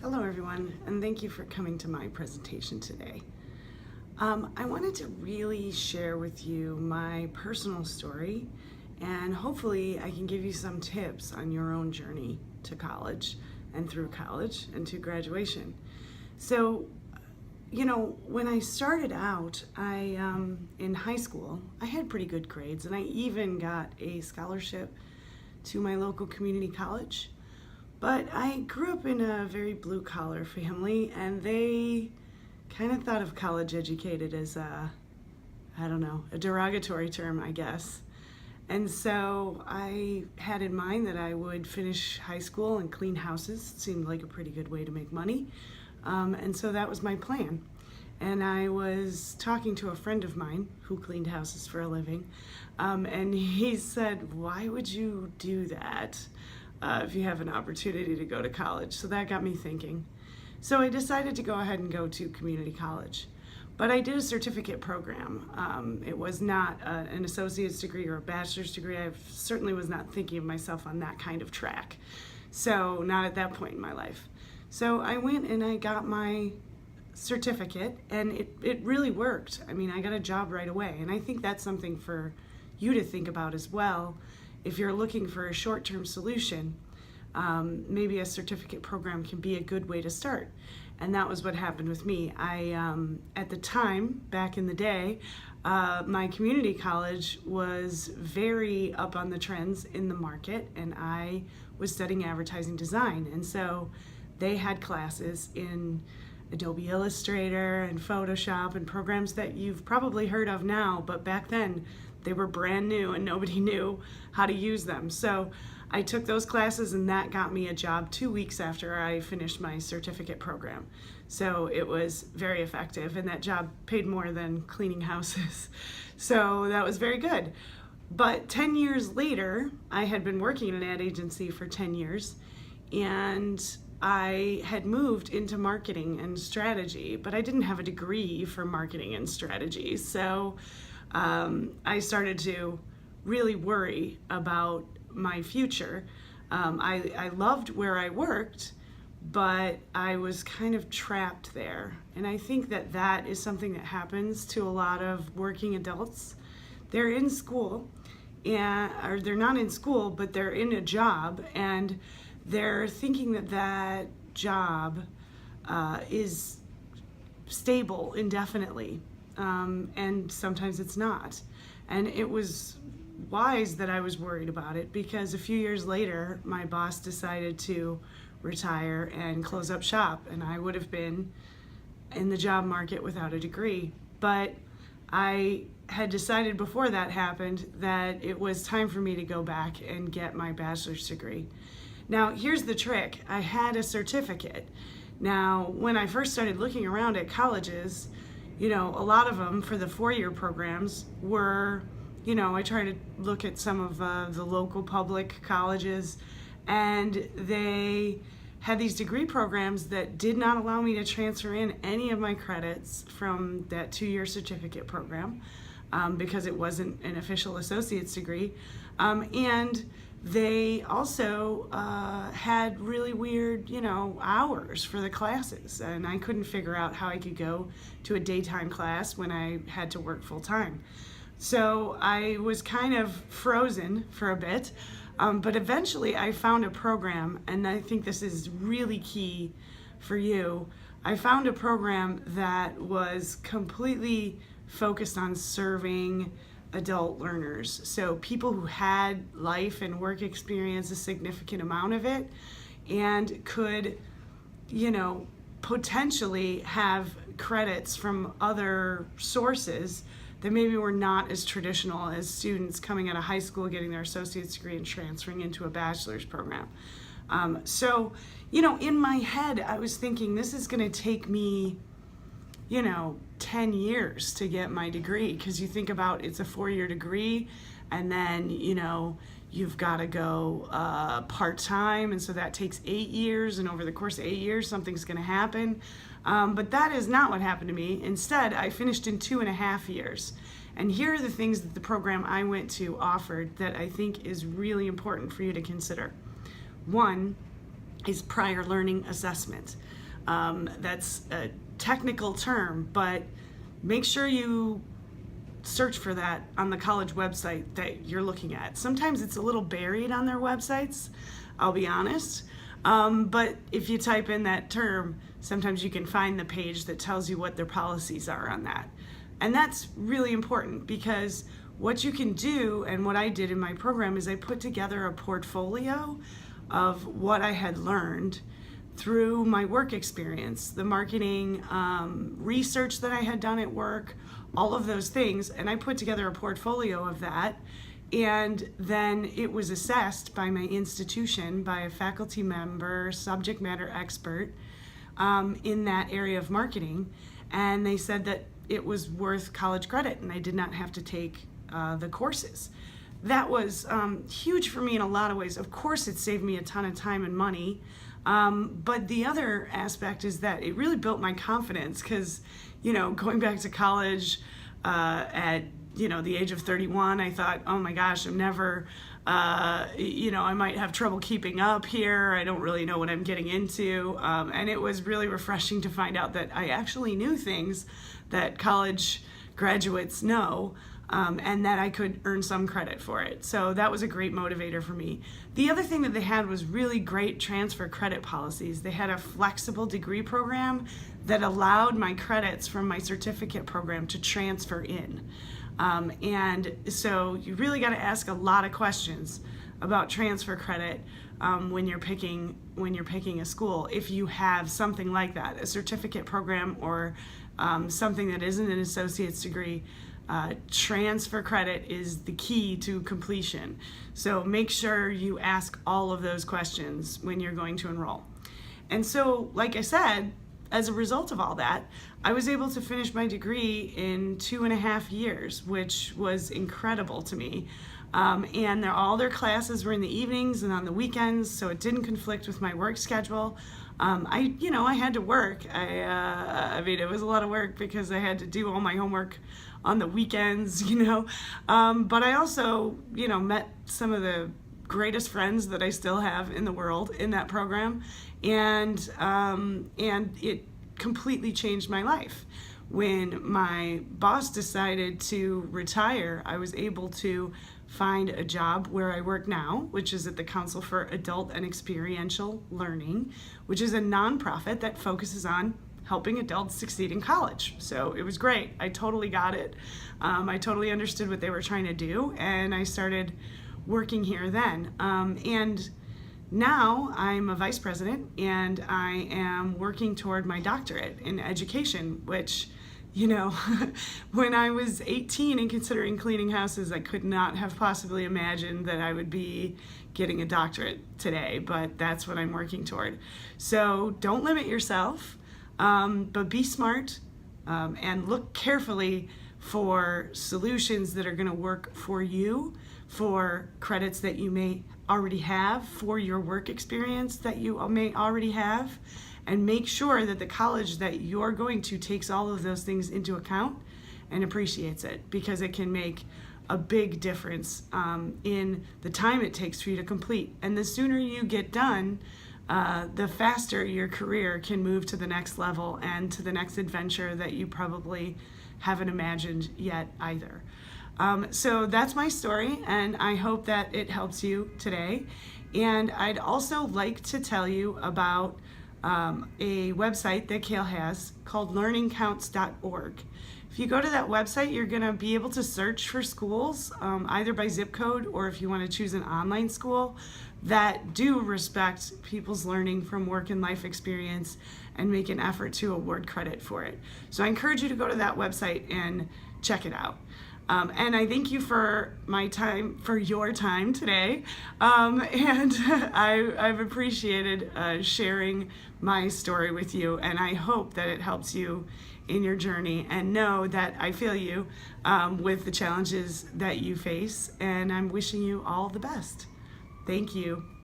Hello everyone, and thank you for coming to my presentation today. I wanted to really share with you my personal story, and hopefully I can give you some tips on your own journey to college and through college and to graduation. So, when I started out, in high school, I had pretty good grades, and I even got a scholarship to my local community college. But I grew up in a very blue-collar family, and they kind of thought of college educated as a derogatory term, I guess. And so I had in mind that I would finish high school and clean houses. It seemed like a pretty good way to make money. And so that was my plan. And I was talking to a friend of mine who cleaned houses for a living, and he said, "Why would you do that if you have an opportunity to go to college?" So that got me thinking. So I decided to go ahead and go to community college. But I did a certificate program. It was not an associate's degree or a bachelor's degree. I certainly was not thinking of myself on that kind of track. So not at that point in my life. So I went and I got my certificate, and it really worked. I mean, I got a job right away, and I think that's something for you to think about as well. If you're looking for a short-term solution, maybe a certificate program can be a good way to start. And that was what happened with me. At the time, back in the day, my community college was very up on the trends in the market, and I was studying advertising design. And so they had classes in Adobe Illustrator and Photoshop and programs that you've probably heard of now, but back then they were brand new and nobody knew how to use them. So I took those classes, and that got me a job 2 weeks after I finished my certificate program. So it was very effective, and that job paid more than cleaning houses. So that was very good. But 10 years later, I had been working in an ad agency for 10 years, and I had moved into marketing and strategy, but I didn't have a degree for marketing and strategy. So I started to really worry about my future. I loved where I worked, but I was kind of trapped there. And I think that is something that happens to a lot of working adults. They're in school, or they're not in school, but they're in a job, and they're thinking that job is stable indefinitely, and sometimes it's not. And it was wise that I was worried about it, because a few years later, my boss decided to retire and close up shop, and I would have been in the job market without a degree. But I had decided before that happened that it was time for me to go back and get my bachelor's degree. Now, here's the trick. I had a certificate. Now, when I first started looking around at colleges, a lot of them for the four-year programs were, I tried to look at some of the local public colleges, and they had these degree programs that did not allow me to transfer in any of my credits from that 2-year certificate program, because it wasn't an official associate's degree. And they also had really weird, hours for the classes, and I couldn't figure out how I could go to a daytime class when I had to work full time. So I was kind of frozen for a bit, but eventually I found a program, and I think this is really key for you. I found a program that was completely focused on serving adult learners, so people who had life and work experience, a significant amount of it, and could, potentially have credits from other sources that maybe were not as traditional as students coming out of high school, getting their associate's degree and transferring into a bachelor's program. So, in my head, I was thinking, this is going to take me 10 years to get my degree, because you think about it's a 4-year degree, and then you've got to go part-time, and so that takes 8 years, and over the course of 8 years something's going to happen. But that is not what happened to me. Instead, I finished in 2.5 years. And here are the things that the program I went to offered that I think is really important for you to consider. One, is prior learning assessment. That's a technical term, but make sure you search for that on the college website that you're looking at. Sometimes it's a little buried on their websites, I'll be honest. But if you type in that term, sometimes you can find the page that tells you what their policies are on that. And that's really important, because what you can do, and what I did in my program, is I put together a portfolio of what I had learned through my work experience, the marketing research that I had done at work, all of those things, and I put together a portfolio of that. And then it was assessed by my institution, by a faculty member, subject matter expert in that area of marketing. And they said that it was worth college credit and I did not have to take the courses. That was huge for me in a lot of ways. Of course, it saved me a ton of time and money. But the other aspect is that it really built my confidence, because, going back to college at the age of 31, I thought, oh my gosh, I'm never, I might have trouble keeping up here. I don't really know what I'm getting into. And it was really refreshing to find out that I actually knew things that college graduates know, and that I could earn some credit for it. So that was a great motivator for me. The other thing that they had was really great transfer credit policies. They had a flexible degree program that allowed my credits from my certificate program to transfer in. And so you really got to ask a lot of questions about transfer credit when you're picking a school. If you have something like that, a certificate program or something that isn't an associate's degree, transfer credit is the key to completion. So make sure you ask all of those questions when you're going to enroll. And so, like I said, as a result of all that, I was able to finish my degree in 2.5 years, which was incredible to me. And all their classes were in the evenings and on the weekends, so it didn't conflict with my work schedule. I had to work. It was a lot of work because I had to do all my homework on the weekends, But I also, met some of the greatest friends that I still have in the world in that program, and it completely changed my life. When my boss decided to retire, I was able to find a job where I work now, which is at the Council for Adult and Experiential Learning, which is a nonprofit that focuses on helping adults succeed in college. So it was great. I totally got it. I totally understood what they were trying to do, and I started working here then. And now I'm a vice president, and I am working toward my doctorate in education, which, when I was 18 and considering cleaning houses, I could not have possibly imagined that I would be getting a doctorate today, but that's what I'm working toward. So don't limit yourself, but be smart, and look carefully for solutions that are going to work for you, for credits that you may already have, for your work experience that you may already have, and make sure that the college that you're going to takes all of those things into account and appreciates it, because it can make a big difference in the time it takes for you to complete. And the sooner you get done, the faster your career can move to the next level and to the next adventure that you probably haven't imagined yet either. So that's my story, and I hope that it helps you today. And I'd also like to tell you about a website that CAEL has called learningcounts.org. If you go to that website, you're going to be able to search for schools, either by zip code, or if you want to choose an online school, that do respect people's learning from work and life experience and make an effort to award credit for it. So I encourage you to go to that website and check it out. And I thank you for your time today. And I've appreciated sharing my story with you, and I hope that it helps you in your journey, and know that I feel you with the challenges that you face, and I'm wishing you all the best. Thank you.